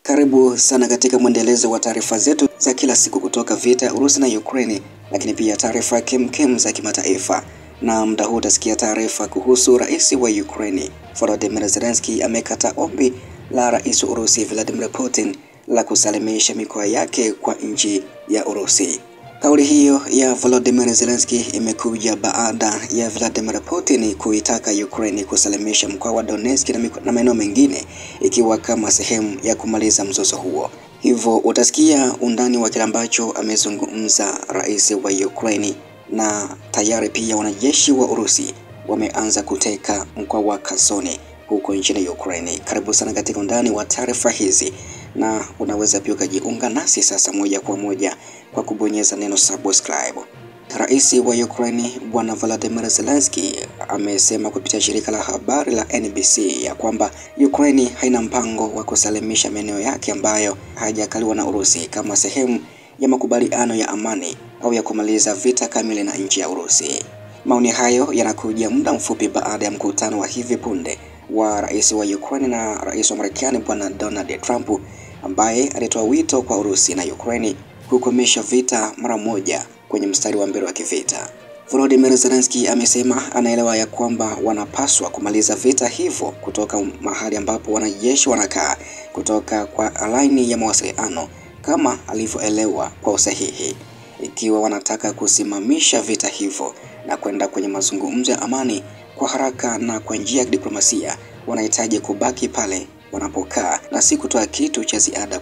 Karibu sana katika mwendelezo wa taarifa zetu za kila siku kutoka vita ya Urusi na Ukraine, lakini pia taarifa kemkem za kimataifa. Na muda huu utasikia taarifa kuhusu rais wa Ukraine Volodymyr Zelensky amekataa ombi la rais wa Urusi Vladimir Putin la kusalimisha mikoa yake kwa nchi ya Urusi. Kauli hiyo ya Volodymyr Zelensky imekuja baada ya Vladimir Putin kuitaka Ukraine kusalimisha mkoa wa Donetsk na maeneo mengine ikiwa kama sehemu ya kumaliza mzozo huo. Hivyo utasikia undani wa kile ambacho amezungumza rais wa Ukraine, na tayari pia wanajeshi wa Urusi wameanza kuteka mkoa wa Kherson huko nchini Ukraine. Karibu sana katika undani wa taarifa hizi, na unaweza pia kujiunga nasi sasa moja kwa moja kwa kubonyeza neno subscribe. Rais wa Ukraine Bwana Volodymyr Zelensky amesema kupitia shirika la habari la NBC ya kwamba Ukraine haina mpango wa kusalimisha maeneo yake ambayo hayajakaliwa na Urusi kama sehemu ya makubaliano ya amani au ya kumaliza vita kamili na nchi ya Urusi. Maoni hayo yanakuja muda mfupi baada ya mkutano wa hivi punde wa rais wa Ukraine na rais wa Marekani Bwana Donald Trump, ambaye alitoa wito kwa Urusi na Ukraine kukomesha vita mara moja kwenye mstari wa mbele wa kivita. Volodymyr Zelensky amesema anaelewa ya kwamba wanapaswa kumaliza vita hivyo kutoka mahali ambapo wanajeshi wanakaa, kutoka kwa laini ya mawasiliano kama alivyoelewa kwa usahihi. Ikiwa wanataka kusimamisha vita hivyo na kwenda kwenye mazungumzo ya amani kwa haraka na kwa njia ya diplomasia, wanahitaji kubaki pale wanapokaa na si kutoa kitu cha ziada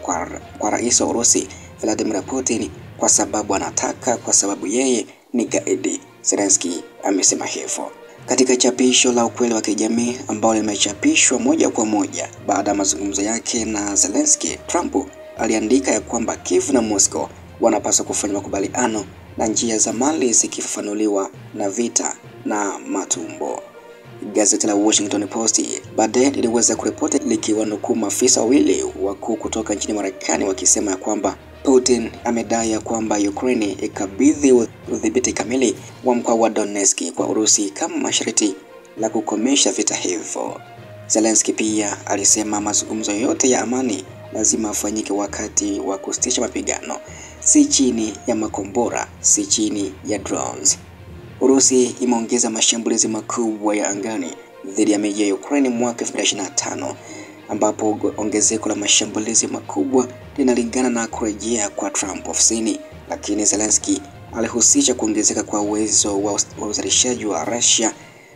kwa rais wa Urusi Vladimir Putin kwa sababu yeye ni gaidi. Zelensky amesema hivyo katika chapisho la ukweli wa kijamii ambao limechapishwa moja kwa moja baada ya mazungumzo yake na Zelensky. Trump aliandika ya kwamba Kiev na Moscow wanapaswa kufanya makubaliano na njia za mali zikifafanuliwa na vita na matumbo. Gazeti la Washington Post baadaye liliweza kuripoti likiwanukuu maafisa wawili wakuu kutoka nchini Marekani wakisema ya kwamba Putin amedai ya kwamba Ukraine ikabidhi udhibiti kamili wa mkoa wa Donetsk kwa Urusi kama masharti la kukomesha vita hivyo. Zelensky pia alisema mazungumzo yote ya amani lazima afanyike wakati wa kusitisha mapigano, si chini ya makombora, si chini ya drones. Urusi imeongeza mashambulizi makubwa ya angani dhidi ya miji ya Ukraine mwaka 2025, ambapo ongezeko la mashambulizi makubwa linalingana na kurejea kwa Trump ofisini, lakini Zelensky alihusisha kuongezeka kwa uwezo wa uzalishaji wa Russia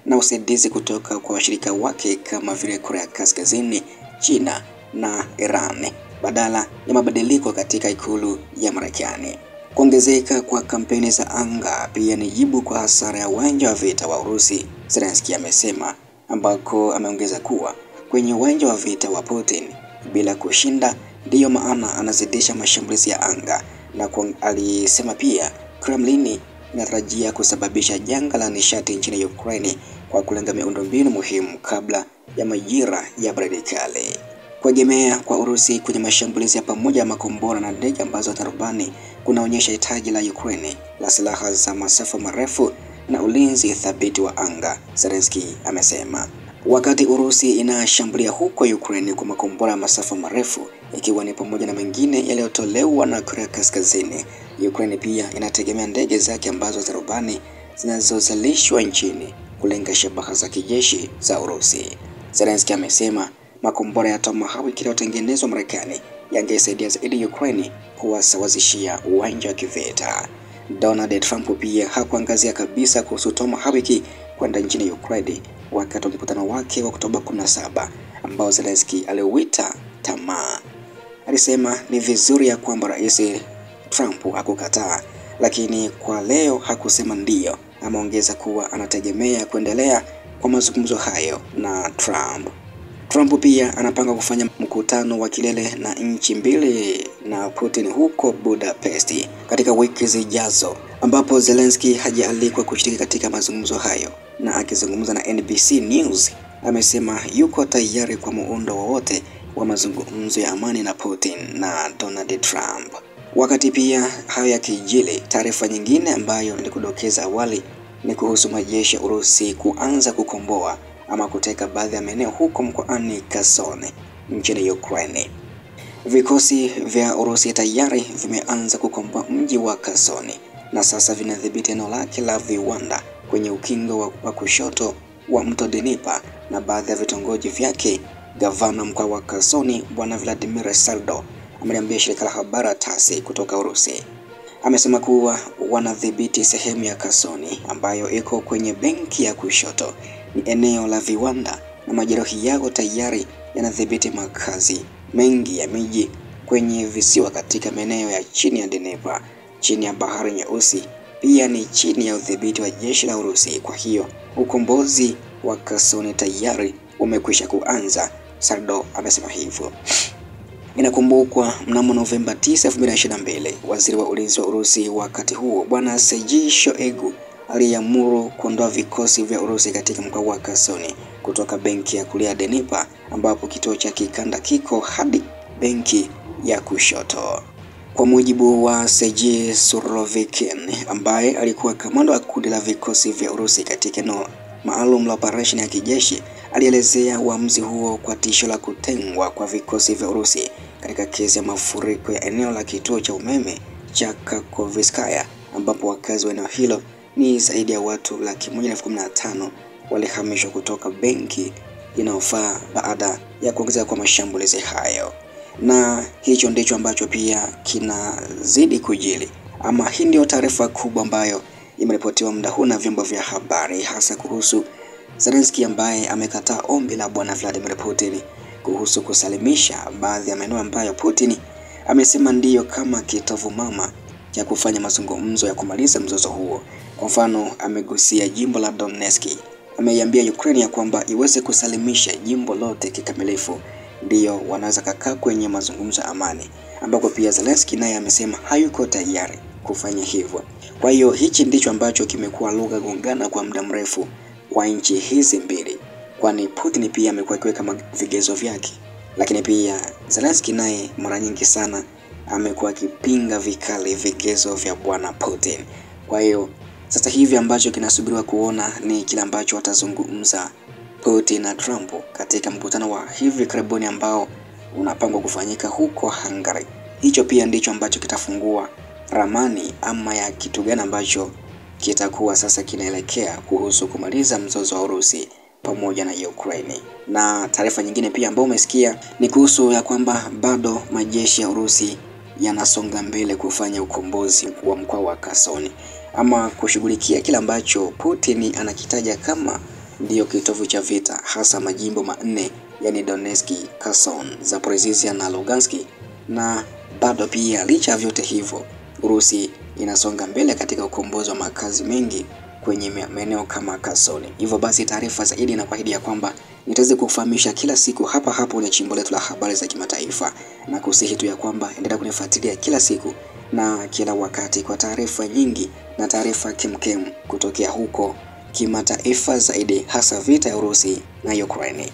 na usaidizi kutoka kwa washirika wake kama vile Korea Kaskazini, China na Iran badala ya mabadiliko katika ikulu ya Marekani. Kuongezeka kwa kampeni za anga pia ni jibu kwa hasara ya uwanja wa vita wa Urusi, Zelensky amesema, ambako ameongeza kuwa kwenye uwanja wa vita wa Putin bila kushinda ndiyo maana anazidisha mashambulizi ya anga, na alisema pia Kremlin inatarajia kusababisha janga la nishati nchini Ukraine kwa kulenga miundombinu muhimu kabla ya majira ya baridi kali. Kuegemea kwa Urusi kwenye mashambulizi ya pamoja ya makombora na ndege ambazo tarubani kunaonyesha hitaji la Ukraine la silaha za masafa marefu na ulinzi thabiti wa anga, Zelensky amesema. Wakati Urusi inashambulia huko Ukraine kwa makombora ya masafa marefu, ikiwa ni pamoja na mengine yaliyotolewa na Korea Kaskazini, Ukraine pia inategemea ndege zake ambazo tarubani zinazozalishwa nchini kulenga shabaha za kijeshi za Urusi. Zelensky amesema makombora ya Tomahawk yaliyotengenezwa Marekani yangesaidia zaidi Ukraine kuwasawazishia uwanja wa kivita. Donald Trump pia hakuangazia kabisa kuhusu Tomahawk kwenda nchini Ukraine wakati wa mkutano wake wa Oktoba 17 ambao Zelensky aliuita tamaa. Alisema ni vizuri ya kwamba rais Trump hakukataa, lakini kwa leo hakusema ndiyo. Ameongeza kuwa anategemea kuendelea kwa mazungumzo hayo na Trump. Trump pia anapanga kufanya mkutano wa kilele na nchi mbili na Putin huko Budapest katika wiki zijazo, ambapo Zelensky hajaalikwa kushiriki katika mazungumzo hayo. Na akizungumza na NBC News amesema yuko tayari kwa muundo wowote wa mazungumzo ya amani na Putin na Donald Trump. Wakati pia hayo yakijili, taarifa nyingine ambayo nilikudokeza awali ni kuhusu majeshi ya Urusi kuanza kukomboa ama kuteka baadhi ya maeneo huko mkoani Kherson nchini Ukraine. Vikosi vya Urusi tayari vimeanza kukomboa mji wa Kherson na sasa vinadhibiti eneo lake la viwanda kwenye ukingo wa kushoto wa mto Dnieper na baadhi ya vitongoji vyake. Gavana mkoa wa Kherson Bwana Vladimir Saldo ameliambia shirika la habari TASS kutoka Urusi. Amesema kuwa wanadhibiti sehemu ya Kherson ambayo iko kwenye benki ya kushoto, ni eneo la viwanda, na majeruhi yao tayari yanadhibiti makazi mengi ya miji kwenye visiwa katika maeneo ya chini ya Dnieper, chini ya Bahari Nyeusi, pia ni chini ya udhibiti wa jeshi la Urusi. Kwa hiyo ukombozi wa Kherson tayari umekwisha kuanza, Saldo amesema hivyo. Inakumbukwa mnamo Novemba 9, 2022, waziri wa ulinzi wa Urusi wakati huo Bwana Sergei Shoigu aliamuru kuondoa vikosi vya Urusi katika mkoa wa Kherson kutoka benki ya kulia Dnieper, ambapo kituo cha kikanda kiko hadi benki ya kushoto. Kwa mujibu wa Sergei Surovikin ambaye alikuwa kamanda wa kundi la vikosi vya Urusi katika eneo maalum la operation ya kijeshi, alielezea uamuzi huo kwa tisho la kutengwa kwa vikosi vya Urusi katika kesi ya mafuriko ya eneo la kituo cha umeme cha Kakhovskaya, ambapo wakazi wa eneo hilo ni zaidi ya watu 115,000 walihamishwa kutoka benki inayofaa baada ya kuongezeka kwa mashambulizi hayo. Na hicho ndicho ambacho pia kinazidi kujili, ama hii ndio taarifa kubwa ambayo imeripotiwa muda huu na vyombo vya habari, hasa kuhusu Zelensky ambaye amekataa ombi la Bwana Vladimir Putin kuhusu kusalimisha baadhi ya maeneo ambayo Putin amesema ndiyo kama kitovu mama cha kufanya mazungumzo ya kumaliza mzozo huo. Kwa mfano, amegusia jimbo la Donetsk. Ameiambia Ukraine ya kwamba iweze kusalimisha jimbo lote kikamilifu, ndiyo wanaweza kukaa kwenye mazungumzo ya amani, ambako pia Zelensky naye amesema hayuko tayari kufanya hivyo. Kwa hiyo hichi ndicho ambacho kimekuwa lugha gongana kwa muda mrefu kwa nchi hizi mbili, kwani Putin pia amekuwa akiweka vigezo vyake, lakini pia Zelensky naye mara nyingi sana amekuwa akipinga vikali vigezo vya Bwana Putin. Kwa hiyo sasa hivi ambacho kinasubiriwa kuona ni kile ambacho watazungumza Putin na Trump katika mkutano wa hivi karibuni ambao unapangwa kufanyika huko Hungary. Hicho pia ndicho ambacho kitafungua ramani ama ya kitu gani ambacho kitakuwa sasa kinaelekea kuhusu kumaliza mzozo wa Urusi pamoja na Ukraine. Na taarifa nyingine pia ambayo umesikia ni kuhusu ya kwamba bado majeshi ya Urusi yanasonga mbele kufanya ukombozi wa mkoa wa Kherson, ama kushughulikia kile ambacho Putin anakitaja kama ndiyo kitovu cha vita, hasa majimbo manne yani Donetsk, Kherson, Zaporizhia na Lugansk. Na bado pia licha ya vyote hivyo, Urusi inasonga mbele katika ukombozi wa makazi mengi kwenye maeneo kama Kherson. Hivyo basi taarifa zaidi na kuahidi ya kwamba nitaweza kukufahamisha kila siku hapa kwenye chimbo letu la habari za kimataifa, na kusihi tu ya kwamba endelea kunifuatilia kila siku na kila wakati kwa taarifa nyingi na taarifa kemkem kutokea huko kimataifa zaidi, hasa vita ya Urusi na Ukraine.